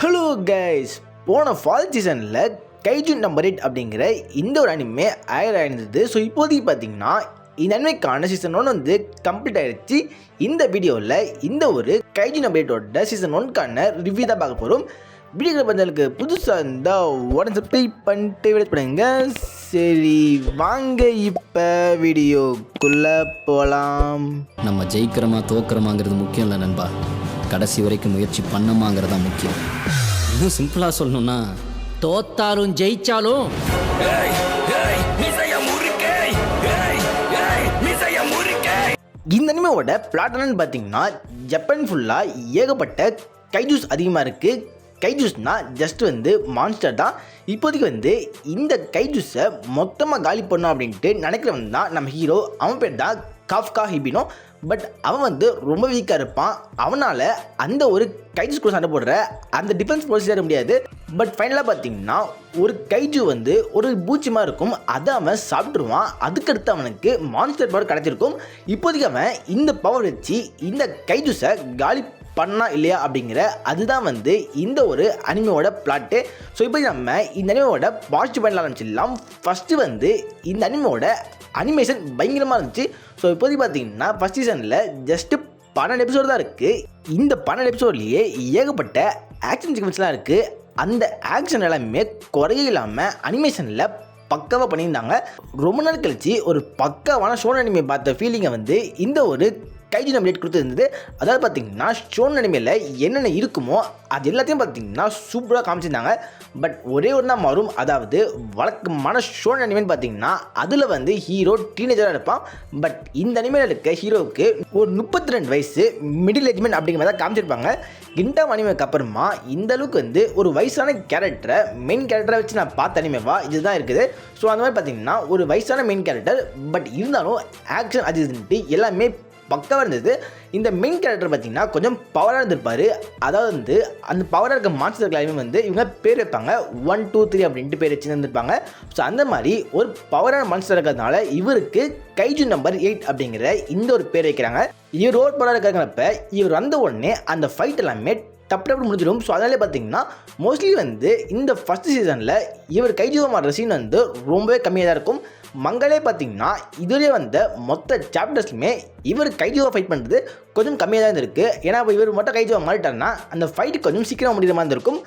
Hello guys, போன fall சீசனில் kaiju number 8 அப்படிங்கிற இந்த ஒரு அனிமே ஆயிருந்தது. ஸோ இப்போதைக்கு பார்த்தீங்கன்னா இந்த அனிமேக்கான சீசன் 1 வந்து கம்ப்ளீட் ஆயிடுச்சு. இந்த வீடியோவில் இந்த ஒரு கைஜு நம்பர் 8ஓட சீசன் 1க்கான ரிவ்யூ தான் பார்க்க போகிறோம். வீடியோ பந்தலுக்கு புதுசாக இருந்தால் உடனே சப்ஸ்கிரைப் பண்ணிட்டு வெயிட் பண்ணுங்க. சரி வாங்க இப்போ வீடியோக்குள்ளே போகலாம். நம்ம ஜெயிக்கிறோமா தோக்கிறோமாங்கிறது முக்கியம் இல்லை நண்பா, கடைசி வரைக்கும் முயற்சி பண்ணமாங்கிறது தான் முக்கியம். இன்னும் சிம்பிளாக சொல்லணும்னா, தோத்தாலும் ஜெயிச்சாலும் இந்த அனிமேவோட பிளாட் என்னன்னு பார்த்தீங்கன்னா, ஜப்பான் ஃபுல்லாக ஏகப்பட்ட கைஜூஸ் அதிகமாக இருக்குது. கைஜூஸ்னால் ஜஸ்ட் வந்து மான்ஸ்டர் தான். இப்போதைக்கு வந்து இந்த கைஜூஸை மொத்தமாக காலி பண்ணோம் அப்படின்ட்டு நினைக்கிறவன் தான் நம்ம ஹீரோ. அவன் பேர் தான் காஃப்கா ஹிபினோ. பட் அவன் வந்து ரொம்ப வீக்காக இருப்பான். அவனால் அந்த ஒரு கைஜூஸ் கூட சண்டை போடுற அந்த டிஃபென்ஸ் ப்ரொசீஜர் செய்ய முடியாது. பட் ஃபைனலாக பார்த்தீங்கன்னா ஒரு கைஜு வந்து ஒரு பூச்சிமாக இருக்கும், அதை அவன் சாப்பிட்ருவான். அதுக்கடுத்து அவனுக்கு மான்ஸ்டர் பவர் கிடச்சிருக்கும். இப்போதைக்கு அவன் இந்த பவர் வச்சு இந்த கைஜூஸை காலி பண்ணா இல்லையா அப்படிங்கிற அதுதான் வந்து இந்த ஒரு அனிமையோட பிளாட்டு. ஸோ இப்போ நம்ம இந்த அனிமையோட பாசிட்டிவ் பாயிண்ட் ஆரம்பிச்சிடலாம். ஃபஸ்ட்டு வந்து இந்த அனிமையோட அனிமேஷன் பயங்கரமாக இருந்துச்சு. ஸோ இப்போதைக்கு பார்த்தீங்கன்னா ஃபஸ்ட் சீசனில் ஜஸ்ட்டு 12 எபிசோடு தான் இருக்குது. இந்த 12 எபிசோட்லேயே ஏகப்பட்ட ஆக்ஷன் சீக்வன்ஸ்லாம் இருக்குது. அந்த ஆக்ஷன் எல்லாமே குறைய இல்லாமல் அனிமேஷனில் பக்காவாக பண்ணியிருந்தாங்க. ரொம்ப நாள் கழிச்சு ஒரு பக்காவான ஷோன் அனிமே பார்த்த ஃபீலிங்கை வந்து இந்த ஒரு கைஜு நம்பர் 8 கொடுத்துருந்தது. அதாவது பார்த்தீங்கன்னா ஷோன் அனிமேல என்னென்ன இருக்குமோ அது எல்லாத்தையும் பார்த்தீங்கன்னா சூப்பராக காமிச்சிருந்தாங்க. பட் ஒரே ஒன்றா மாறும். அதாவது வழக்கமான ஷோன் அனிமேன்னு பார்த்தீங்கன்னா அதில் வந்து ஹீரோ டீனேஜராக இருப்பான். பட் இந்த அனிமேல இருக்க ஹீரோவுக்கு ஒரு 32 வயசு மிடில் ஏஜ்மெண்ட் அப்படிங்கிற மாதிரி தான் காமிச்சிருப்பாங்க. கிண்டாம் அனிமேக்கு அப்புறமா இந்த அளவுக்கு வந்து ஒரு வயசான கேரக்டரை மெயின் கேரக்டரை வச்சு நான் பார்த்த அனிமேவா இதுதான் இருக்குது. ஸோ அந்த மாதிரி பார்த்தீங்கன்னா ஒரு வயசான மெயின் கேரக்டர், பட் இருந்தாலும் ஆக்ஷன் அது இதுன்ட்டு எல்லாமே பக்காவாக இருந்தது. இந்த மெயின் கேரக்டர் பார்த்தீங்கன்னா கொஞ்சம் பவராக இருந்திருப்பார். அதாவது வந்து அந்த பவராக இருக்க மான்ஸ்டர் எல்லாருமே வந்து இவங்க பேர் வைப்பாங்க 1 2 3 அப்படின்ட்டு பேர் வச்சு இருந்திருப்பாங்க. ஸோ அந்த மாதிரி ஒரு பவரான மான்ஸ்டர் இருக்கிறதுனால இவருக்கு கைஜு நம்பர் 8 அப்படிங்கிற இந்த ஒரு பேர் வைக்கிறாங்க. இவர் ரோட் பவராக இருக்கிறப்ப இவர் வந்த உடனே அந்த ஃபைட் எல்லாமே டப்பு முடிஞ்சிடும். ஸோ அதனாலே பார்த்தீங்கன்னா மோஸ்ட்லி வந்து இந்த ஃபஸ்ட் சீசனில் இவர் கைஜுவா மாறுற சீன் வந்து ரொம்பவே கம்மியாக தான் இருக்கும். மங்களே பார்த்தீங்கன்னா இதுலேயே வந்த மொத்த சாப்டர்ஸ்லுமே இவர் கைஜுவா ஃபைட் பண்ணுறது கொஞ்சம் கம்மியாக தான் இருந்திருக்கு. ஏன்னா இப்போ இவர் மட்டும் கைஜுவா மாறிட்டாருன்னா அந்த ஃபைட்டு கொஞ்சம் சீக்கிரம் முடிகிற மாதிரி இருந்திருக்கும்.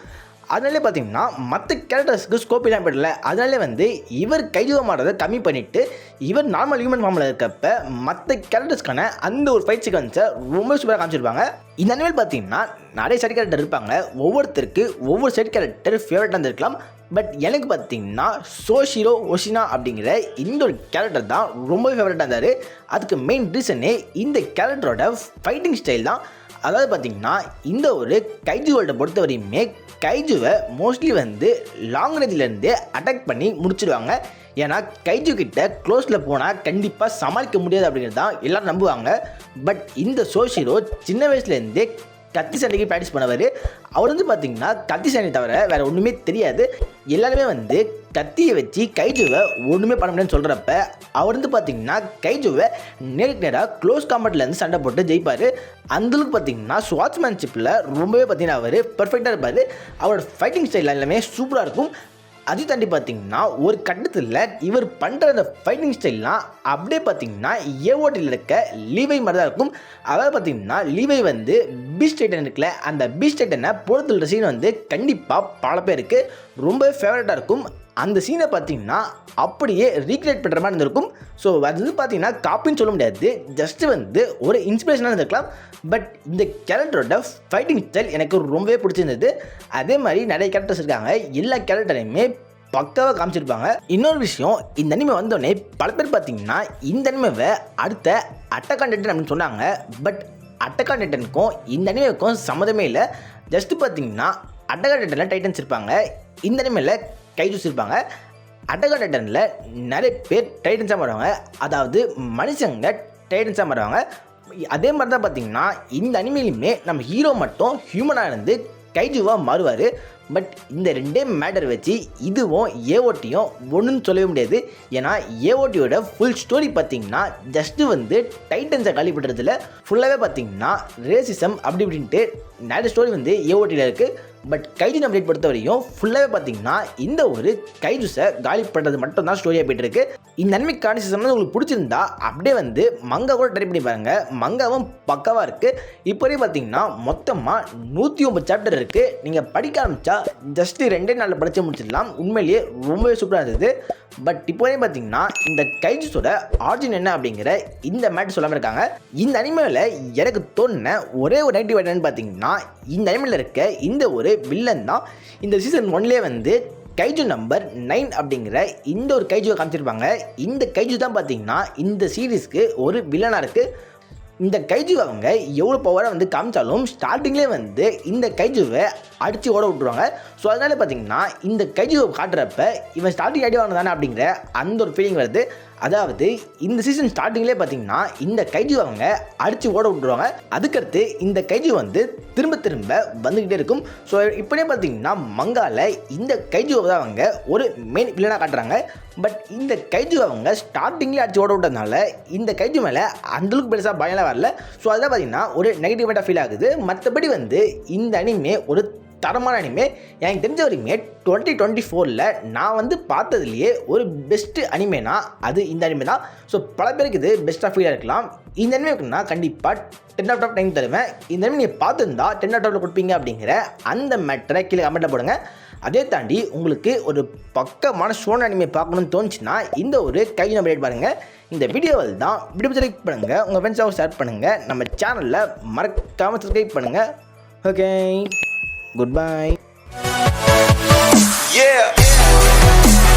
அதனாலே பார்த்தீங்கன்னா மற்ற கேரக்டர்ஸ்க்கு ஸ்கோப் இல்லாமல் போயிடல. அதனாலே வந்து இவர் கைஜுவா மாறுறதை கம்மி பண்ணிவிட்டு இவர் நார்மல் ஹியூமன் ஃபார்மில் இருக்கப்ப மற்ற கேரக்டர்ஸ்க்கான அந்த ஒரு ஃபைட் சீக்வன்ஸை ரொம்ப சூப்பராக காமிச்சிருப்பாங்க. இந்த அனிமேல் பார்த்தீங்கன்னா நிறைய சைட் கேரக்டர் இருப்பாங்க. ஒவ்வொருத்தருக்கு ஒவ்வொரு சைட் கேரக்டர் ஃபேவரட்டாக இருந்திருக்கலாம். பட் எனக்கு பார்த்தீங்கன்னா சோஷிரோ ஒஷினா அப்படிங்கிற இந்த ஒரு கேரக்டர் தான் ரொம்ப ஃபேவரட்டாக இருந்தார். அதுக்கு மெயின் ரீசனே இந்த கேரக்டரோட ஃபைட்டிங் ஸ்டைல் தான். அதாவது பார்த்தீங்கன்னா இந்த ஒரு கைஜு வேர்ல்டை பொறுத்த வரையுமே கைஜுவை மோஸ்ட்லி வந்து லாங் ரேஞ்சிலேருந்து அட்டாக் பண்ணி முடிச்சிடுவாங்க. ஏன்னா கைஜு கிட்ட க்ளோஸில் போனால் கண்டிப்பாக சமாளிக்க முடியாது அப்படிங்கிறது தான் எல்லோரும் நம்புவாங்க. பட் இந்த சோஷிரோ சின்ன வயசுலேருந்தே கத்தி சண்டைக்கு ப்ராக்டிஸ் பண்ணவர். அவர் வந்து பார்த்திங்கன்னா கத்தி சண்டை தவிர வேறு ஒன்றுமே தெரியாது. எல்லாருமே வந்து கத்தியை வச்சு கைஜுவை ஒன்றுமே பண்ண முடியாதுன்னு சொல்கிறப்ப அவர் வந்து பார்த்திங்கன்னா கைஜுவை நேருக்கு நேராக க்ளோஸ் காம்பேட்லேருந்து சண்டை போட்டு ஜெயிப்பார். அந்தளவுக்கு பார்த்திங்கன்னா ஸ்வாட்ஸ்மேன்ஷிப்பில் ரொம்பவே பார்த்திங்கன்னா அவர் பர்ஃபெக்டாக இருப்பார். அவரோட ஃபைட்டிங் ஸ்டைல் எல்லாமே சூப்பராக இருக்கும். அது தாண்டி பார்த்தீங்கன்னா ஒரு கட்டத்தில் இவர் பண்ணுற அந்த ஃபைட்டிங் ஸ்டைல்லாம் அப்படியே பார்த்தீங்கன்னா ஏஓடியில் இருக்க லீவை மாதிரி தான் இருக்கும். அதாவது பார்த்தீங்கன்னா லீவை வந்து பீஸ்ட் டைட்டன் இருக்குல்ல, அந்த பீஸ்ட் டைட்டனை பொறுத்துள்ள சீன் வந்து கண்டிப்பாக பல பேருக்கு ரொம்ப ஃபேவரட்டாக இருக்கும். அந்த சீனை பார்த்தீங்கன்னா அப்படியே ரீக்ரியேட் பண்ணுற மாதிரி இருந்திருக்கும். ஸோ அது வந்து பார்த்தீங்கன்னா காப்பின்னு சொல்ல முடியாது, ஜஸ்ட்டு வந்து ஒரு இன்ஸ்பிரேஷனாக இருந்திருக்கலாம். பட் இந்த கேரக்டரோட ஃபைட்டிங் ஸ்டைல் எனக்கு ரொம்பவே பிடிச்சிருந்தது. அதே மாதிரி நிறைய கேரக்டர்ஸ் இருக்காங்க, எல்லா கேரக்டரையுமே பக்காவாக காமிச்சிருப்பாங்க. இன்னொரு விஷயம், இந்த அனிமே வந்தோடனே பல பேர் பார்த்தீங்கன்னா இந்த அனிமேவை அடுத்த அட்டாக் ஆன் டைட்டன் அப்படின்னு சொன்னாங்க. பட் அட்டாக் ஆன் டைட்டனுக்கும் இந்த அனிமேவுக்கும் சம்மந்தமே இல்லை. ஜஸ்ட்டு பார்த்தீங்கன்னா அட்டாக் ஆன் டைட்டனில் டைட்டன்ஸ் இருப்பாங்க, இந்த அனிமேல கைஜூஸ் இருப்பாங்க. அட்டாக் ஆன் டைட்டனில் நிறைய பேர் டைட்டன்ஸாக மாறுவாங்க, அதாவது மனுஷங்க டைட்டன்ஸாக மாறுவாங்க. அதே மாதிரி தான் பார்த்தீங்கன்னா இந்த அனிமேலையுமே நம்ம ஹீரோ மட்டும் ஹியூமனாக இருந்து கைஜுவாக மாறுவார். பட் இந்த ரெண்டே மேட்டர் வச்சு இதுவும் ஏஓடியும் ஒன்றுன்னு சொல்லவே முடியாது. ஏன்னா ஏஓடியோட ஃபுல் ஸ்டோரி பார்த்தீங்கன்னா ஜஸ்ட்டு வந்து டைட்டன்ஸை காலிப்படுறதுல ஃபுல்லாகவே பார்த்தீங்கன்னா ரேசிசம் அப்படி இப்படின்ட்டு நிறைய ஸ்டோரி வந்து ஏஓடியில் இருக்குது. பட் கைஜூன் அப்டேட் பொறுத்தவரையும் ஃபுல்லாகவே பார்த்தீங்கன்னா இந்த ஒரு கைஜூஸை காலி பண்ணுறது மட்டும் தான் ஸ்டோரியாக போயிட்டு இருக்கு. இந்த அனிமிக்கான சீசன் உங்களுக்கு பிடிச்சிருந்தா அப்படியே வந்து மங்கா கூட ட்ரை பண்ணி பாருங்க. மங்காவும் பக்காவாக இருக்குது. இப்போதே பார்த்தீங்கன்னா மொத்தமாக 109 சாப்டர் இருக்குது. நீங்கள் படிக்க ஆரம்பித்தா ஜஸ்ட் 2 நாளில் படித்து முடிச்சிடலாம். உண்மையிலேயே ரொம்பவே சூப்பராக இருந்தது. பட் இப்போதே பார்த்தீங்கன்னா இந்த கைஜூஸோட ஆரிஜின் என்ன அப்படிங்கிற இந்த மேட்டர் சொல்லாமல் இருக்காங்க. இந்த அனிமேவில் எனக்கு தோணுன ஒரே ஒரு நெகட்டிவ் என்னன்னு பார்த்தீங்கன்னா இந்த அனிமேல இருக்க இந்த ஒரு வில்லன் தான் இந்த சீசன் 1லேயே வந்து கைஜு நம்பர் 9 அப்படிங்கிற இந்த ஒரு கைஜுவை காமிச்சிருப்பாங்க. இந்த கைஜு தான் பார்த்தீங்கன்னா இந்த சீரீஸ்க்கு ஒரு வில்லனாக இருக்குது. இந்த கைஜு அவங்க எவ்வளோ பவராக வந்து காமிச்சாலும் ஸ்டார்டிங்லேயே வந்து இந்த கைஜுவை அடித்து ஓட விட்ருவாங்க. ஸோ அதனால பார்த்தீங்கன்னா இந்த கைஜுவை காட்டுறப்ப இவன் ஸ்டார்டிங் ஐடியா தானே அப்படிங்கிற அந்த ஒரு ஃபீலிங் வருது. அதாவது இந்த சீசன் ஸ்டார்டிங்லேயே பார்த்தீங்கன்னா இந்த கைஜு அவங்க அடித்து ஓட விட்ருவாங்க. அதுக்கடுத்து இந்த கைஜு வந்து திரும்ப திரும்ப வந்துக்கிட்டே இருக்கும். ஸோ இப்படியே பார்த்தீங்கன்னா மங்காவில் இந்த கைஜுவை தான் அவங்க ஒரு மெயின் வில்லனாக காட்டுறாங்க. பட் இந்த கைஜு அவங்க ஸ்டார்டிங்லேயே அடித்து ஓட விட்டதுனால இந்த கைஜு மேலே அந்தளவுக்கு பெருசாக பயம்லாம் வரல. ஸோ அதான் பார்த்தீங்கன்னா ஒரு நெகட்டிவாக ஃபீல் ஆகுது. மற்றபடி வந்து இந்த அனிமே ஒரு தரமான அனிமே. எனக்கு தெரிஞ்ச வரைக்குமே 2024 நான் வந்து பார்த்ததுலேயே ஒரு பெஸ்ட்டு அனிமேனா அது இந்த அனிமே தான். ஸோ பல பேருக்கு இது பெஸ்ட்டாக ஃபீலாக இருக்கலாம். இந்த அனிமேக்குன்னா கண்டிப்பாக 10 out of 10 தருவேன். இந்த அனிமே நீங்கள் பார்த்துருந்தா 10 out of 10 கொடுப்பீங்க அப்படிங்கிற அந்த மேட்டரை கீழே கமெண்ட்டில் போடுங்க. அதே தாண்டி உங்களுக்கு ஒரு பக்கமான ஷோன் அனிமே பார்க்கணும்னு தோணுச்சுன்னா இந்த ஒரு கைஜூன் அப்டேட் பாருங்கள். இந்த வீடியோவில் தான் வீடியோ லைக் பண்ணுங்கள், உங்கள் ஃப்ரெண்ட்ஸாக ஷேர் பண்ணுங்கள், நம்ம சேனலில் மறக்காமல் சப்ஸ்கிரைப் பண்ணுங்கள். Okay, goodbye. Yeah.